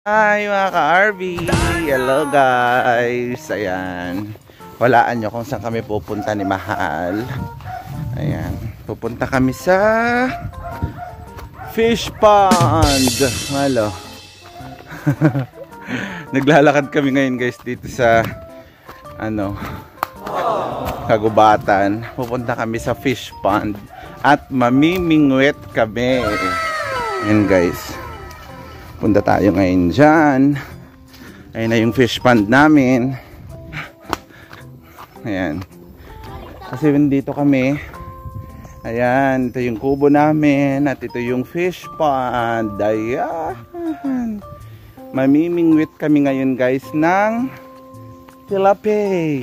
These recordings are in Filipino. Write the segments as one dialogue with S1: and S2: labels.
S1: Hi mga ka-RV! Hello guys! Ayan. Walaan nyo kung saan kami pupunta ni Mahal. Ayan. Pupunta kami sa fish pond. Malo. Naglalakad kami ngayon guys dito sa kagubatan. Pupunta kami sa fish pond at mamimingwit kami. Ayan guys. Punta tayo ngayon dyan. Ayun na yung fish pond namin. Ayan. Kasi dito kami. Ayan. Ito yung kubo namin. At ito yung fish pond. Ayan. Mamimingwit kami ngayon guys ng tilapia.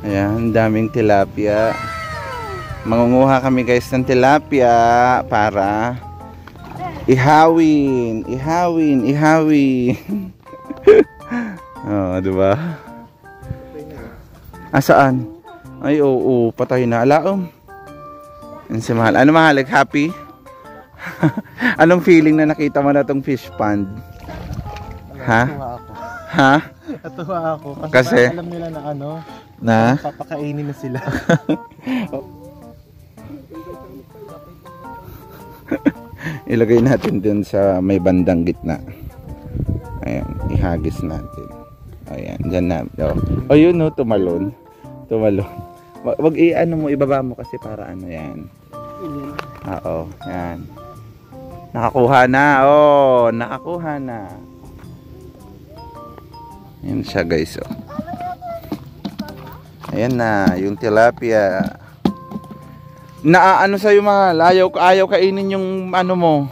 S1: Ayan. Daming tilapia. Mangunguha kami guys ng tilapia para ihawin. Oh, diba? Saan? Ay, oo, patay na. Alaom. Yan si Mahal. Ano Mahal? Happy? Anong feeling na nakita mo na tong fish pond? Ha? Ha?
S2: Natuwa ako.
S1: Kasi
S2: alam nila na
S1: na?
S2: Papakainin na sila.
S1: Ilagay natin dun sa may bandang gitna. Ayan, ihagis natin. Ayan, dyan na. Oh, yun no, tumalon. Wag mo, ibaba mo kasi para yan. Oo, yan. Nakakuha na, nakakuha na. Yan siya guys, Ayan na, yung tilapia. Ano sa'yo Mahal? Ayaw kainin yung mo,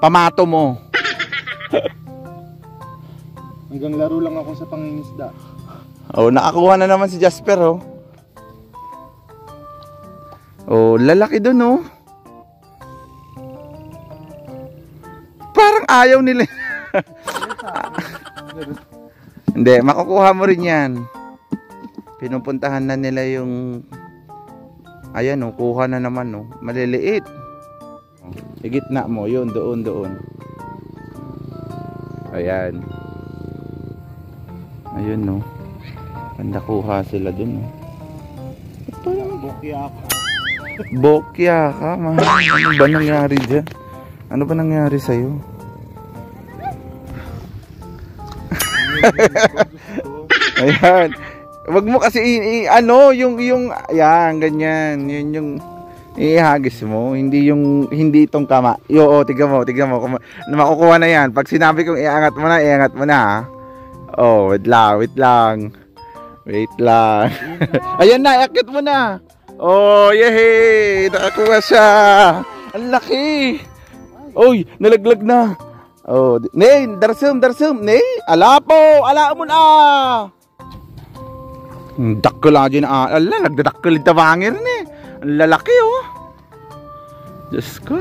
S1: pamato mo.
S2: Hanggang laro lang ako sa pangingisda.
S1: Nakakuha na naman si Jasper, lalaki dun, Parang ayaw nila. Hindi, makukuha mo rin yan. Pinupuntahan na nila yung ayan kuha na naman maliliit. Igitna mo, yun, doon. Ayan. Ayun Pandakuha sila dun Parang bokya ka, Mahal. Ano ba nangyari dyan? Ano ba nangyari sa'yo? Ayan. Wag mo kasi yung ayan, ganyan. Yun yung ihagis mo, hindi itong kama. Tignan mo. Makukuha na yan. Pag sinabi kong iangat mo na. Wait lang. Ayan na, iakit mo na. Yehey! Nakakuha siya. Ang laki. Nalaglag na. Nay, darsum. Nay, ala mo na. Dakkel lang dyan nagdadakkel ito bangir ni. Ang lalaki Diyos ko.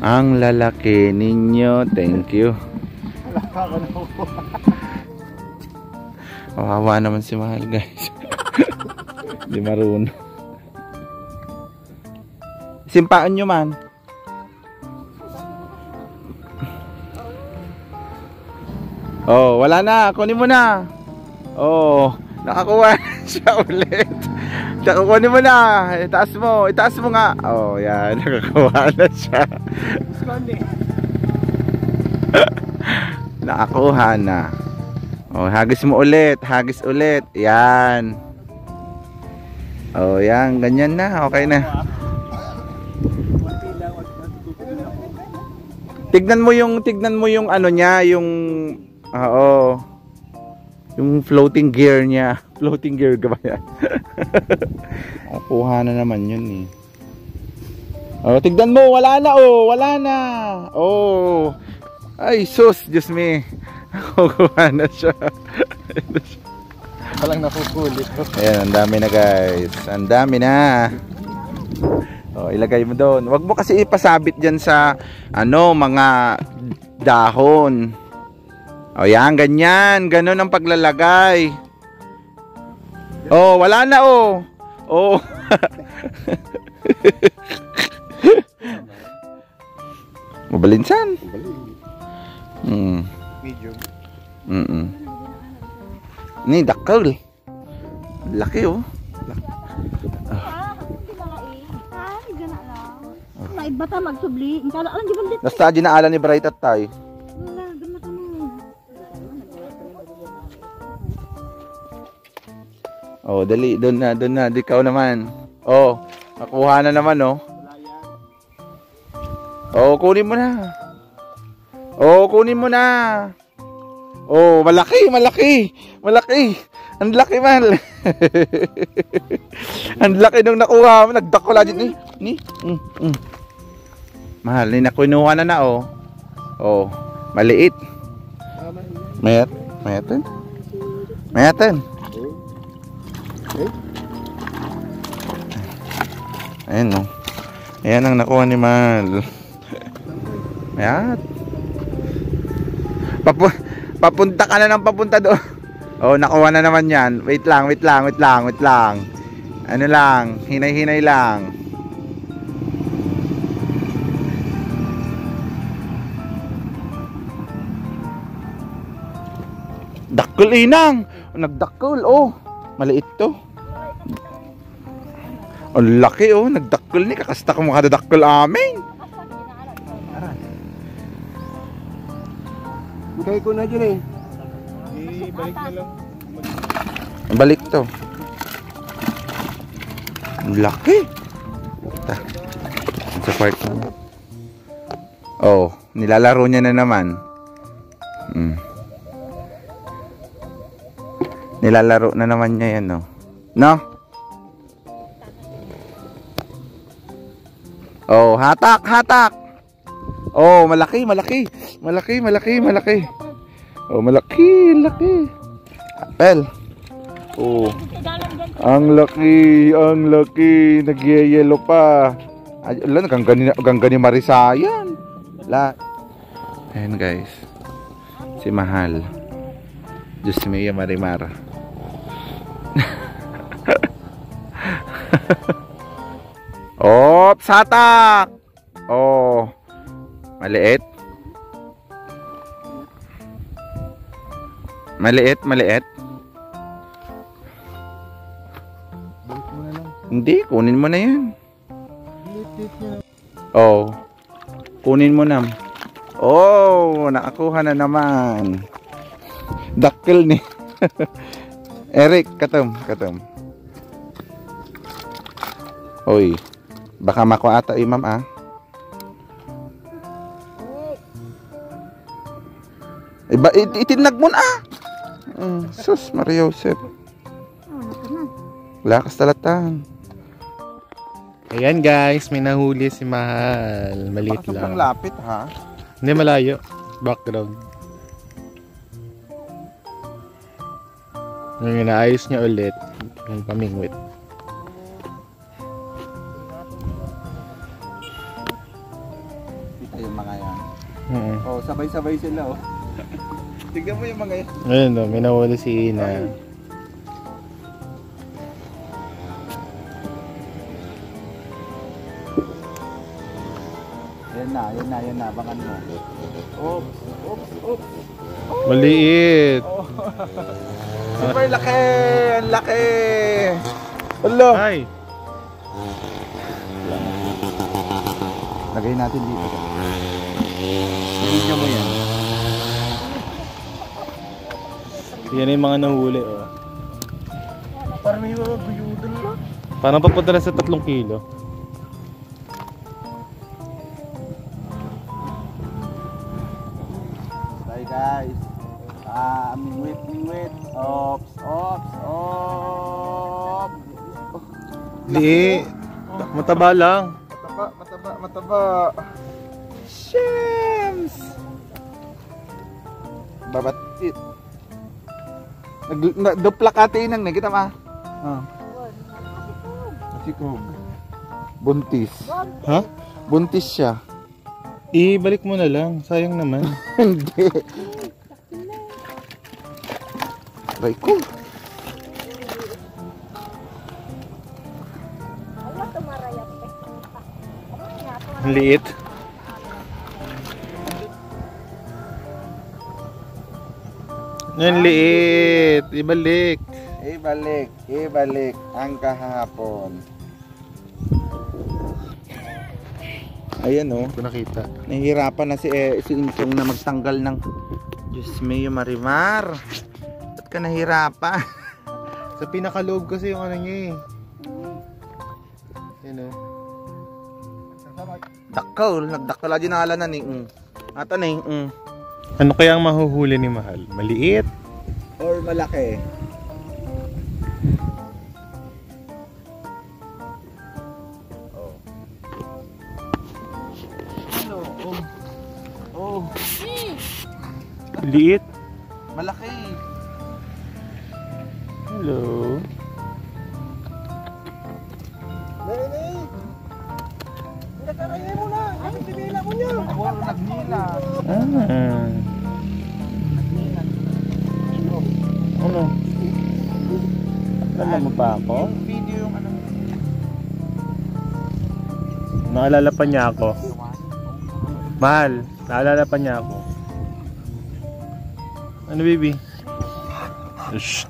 S1: Ang lalaki ninyo. Thank you. Kawawa naman si Mahal guys. Di marunong. Simpaan nyo man. Wala na. Kunin mo na. Nakakuha siya ulit. Kunin mo na. Itaas mo nga. Yan. Nakakuha na siya. Nakakuha na. Hagis mo ulit. Yan. Yan. Ganyan na. Okay na. Tignan mo yung niya, yung yung floating gear niya. Floating gear ka ba yan? Kuha na naman yun tignan mo, wala na. Ay sus, Diyos me. Kuha na siya.
S2: Walang nakukulit.
S1: Ayan, ang dami na guys. Ang dami na. Ilagay mo doon. Wag mo kasi ipasabit dyan sa mga dahon. Yan, ganyan. Ganon ang paglalagay. Wala na Mabalinsan.
S2: Balik. Medium.
S1: Ni dakal. Laki oh.
S3: May bata magsubli. Kala lang di bandit.
S1: Nasta ginaalan ni Bright at tay.
S3: Wala, gamit mo.
S1: Oh, dali, doon na, ikaw naman. Oh, nakuha na naman oh. Oh, kunin mo na. Oh, kunin mo na. Oh, malaki. Ang laki man. Ang laki nung nakuha mo, nagdakula din ni. Mahal, ni nakuha na oh. Oh, maliit. Mayatan. Ayan no. Ayan ang nakuha ni Mal. Ayan. Papunta ka na ng papunta doon. Oh, nakuha na naman yan. Wait lang. Ano lang, hinay-hinay lang. Dakkel inang. Nagdakkel oh. Maliit to. Ang laki oh, nagdakkel ni, kakasta ko mga dadakkel amin.
S2: Bigay ko na dyan eh. Balik na lang.
S1: Balik to. Ang laki. Ta. Sa part mo. Oh, nilalaro niya na naman. Nilalaro na naman niya yan, no? No? Oh, hatak. Oh, malaki. Oh, malaki. Apel. Oh. Ang laki. Nagyayelo pa. Ay, ala, gangga ni Marisayan. La. Ayan guys. Si Mahal. Diyos Mia Marimar. Ops, hatak. Oh. Maliit.
S2: Balik mo na lang.
S1: Hindi, kunin mo na yan. Oh. Kunin mo na. Oh, nakakuha na naman. Dakkel ni. Eric, katom. Oy. Baka makuha ata imam ah. Iba itinag mo na. Sus Maria Joseph. Lakas talatan.
S2: Ayan guys, may nahuli si Mahal. Maliit
S1: Baka sobrang
S2: lang.
S1: lapit ha.
S2: Hindi, malayo. Background. Yung inaayos niya ulit. Yung pamingwit.
S1: Kita yung mga yan. Oh, sabay-sabay sila oh. Tignan mo yung mga yan.
S2: Ayun o, may nahuli si Ina.
S1: Yan na, bangan mo. Oops.
S2: Maliit.
S1: Oh. Super laki, ang laki. Hello.
S2: Ay.
S1: Lagay natin dito. Video mo yan.
S2: Yan yung mga nahuli oh.
S1: Parang may mga guyudon lang.
S2: Parang papunta na sa 3 kilo.
S1: Bye guys. Mingwit. Ops.
S2: Di. Mataba lang.
S1: Mataba. Shams. Babatit. Nagduplakati nang nakita ma. Sikog. Buntis.
S2: Ha?
S1: Buntis siya.
S2: Ibalik mo na lang. Sayang naman.
S1: Hindi. Aray ko.
S2: Ang liit. Ang liit. Ibalik.
S1: Ibalik ang kahapon. Ayan oh.
S2: Ito nakita.
S1: Nahihirapan na si Insong na magtanggal ng Diyos mio Marimar. Ba't ka nahihirapan?
S2: Sa pinakaloob kasi yung ano niya eh. Yan o.
S1: Dakal. Nagdakala din ala na ni. Ata na
S2: Ano kaya ang mahuhuli ni Mahal? Maliit?
S1: or malaki?
S2: Liit?
S1: Malaki.
S2: Hello?
S1: Nagnila.
S2: Ano? Alam mo pa ako?
S1: Video yung ano.
S2: Naalala pa niya ako. Mahal, naalala pa niya ako. Ano baby? Shh.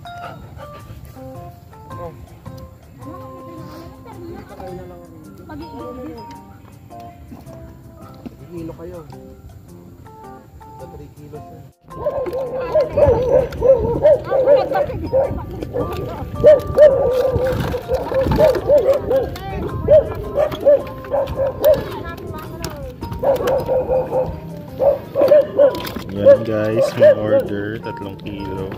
S1: Kilo kayo. 3 kilos.
S2: Yan guys, may order 3 kilo.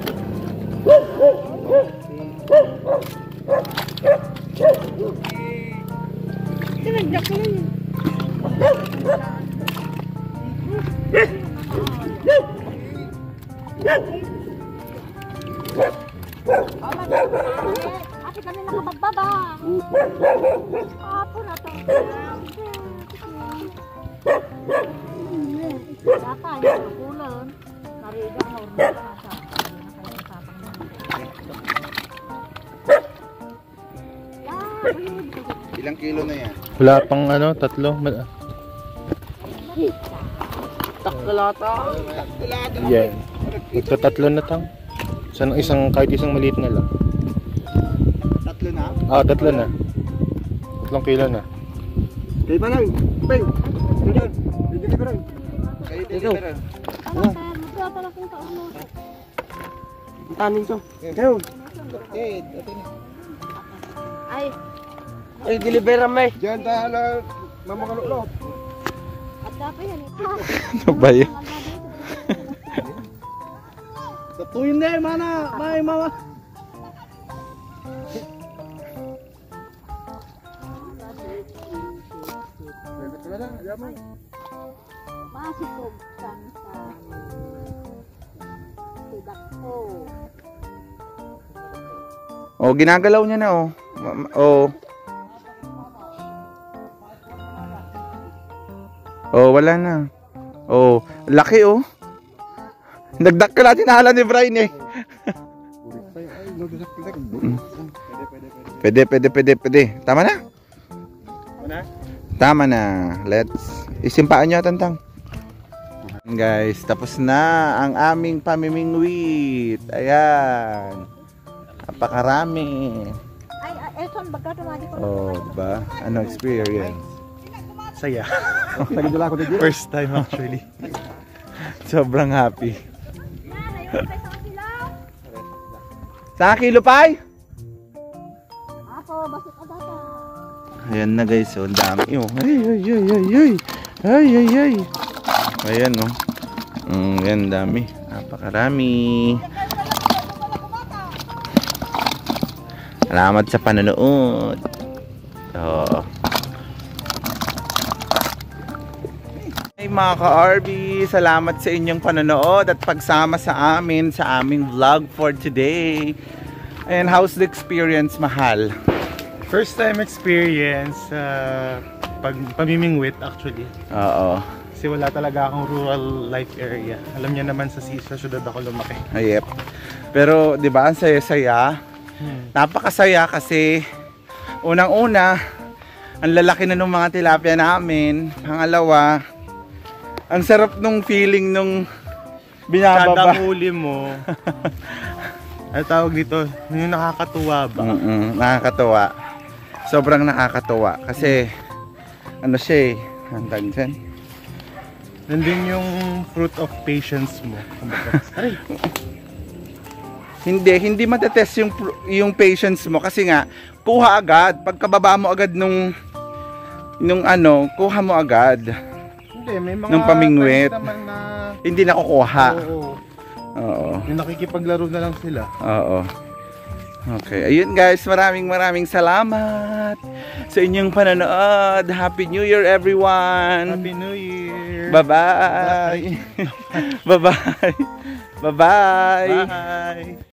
S3: Ate kami nakapagbaba. Apo na to. Data, yung kapulan. Nariga na order na sa
S1: Ilang kilo na yan?
S2: Wala pang ano, 3.
S1: Takalata.
S2: Yan. Magta-3 na tang. Kahit isang maliit na lang.
S1: 3 na?
S2: Ah, 3 na. 3 kilo na.
S4: Kayo pa lang, Peng. Ganyan. Deliveran.
S1: Kayo deliveran.
S3: Ano, sir? Magkata lang kung kaano.
S4: Tanin to. Kayo.
S3: Ay,
S4: Ay, deliveran may. Diyan tayo mamakalok.
S3: at dapat yan.
S1: Ano ba yun?
S4: Tatuyin na mana. May mama.
S3: Masipog kan sa tidak ko.
S1: Oh, ginagalaw niya na oh. Oh. Oh, wala na. Oh, laki oh. Nagdakkel natin nahala ni Brian eh. Pwede. Tama na? Tama na. Let's isimpaan nyo tantang. Guys, tapos na ang aming pamimingwit. Ayan. Napakarami.
S3: Ay, Elson, bagka tumadi ko.
S1: Oh, diba? Ano experience?
S2: Saya.
S4: Nagdala ko dito.
S2: First time actually.
S1: Sobrang happy. Sa kilo pay?
S3: Ako, basit ka data.
S1: Ayan na guys, so ang dami oh. Ay. Ayan oh. Ayan, dami. Napakarami. Salamat sa panonood. So, hey mga ka-RB, salamat sa inyong panonood at pagsama sa amin sa aming vlog for today. And how's the experience, Mahal?
S2: First time experience pamimingwit actually.
S1: Oo.
S2: Kasi wala talaga akong rural life area. Alam niya naman sa syudad ako lumaki.
S1: Ayep. Pero 'di ba, ang saya-saya? Napakasaya kasi unang-una ang lalaki na ng mga tilapia namin. Pangalawa, ang sarap nung feeling nung binababa.
S2: Kada huli mo. Ano tawag dito? Yung nakakatuwa ba?
S1: Nakakatuwa. Sobrang nakakatuwa. Kasi, ano siya eh. Hantag dyan.
S2: Nandun yung fruit of patience mo. Aray!
S1: Hindi matetest yung patience mo. Kasi nga, kuha agad. Pagkababa mo agad nung ano, kuha mo agad.
S2: Hindi, may mga
S1: Nung pamingwit.
S2: naman na...
S1: Hindi nakukuha.
S2: Oo. Yung nakikipaglaro na lang sila.
S1: Oo. Okay, ayun guys, maraming salamat sa inyong panonood. Happy New Year everyone.
S2: Happy New Year.
S1: Bye-bye. Bye-bye. Bye-bye.
S2: Bye.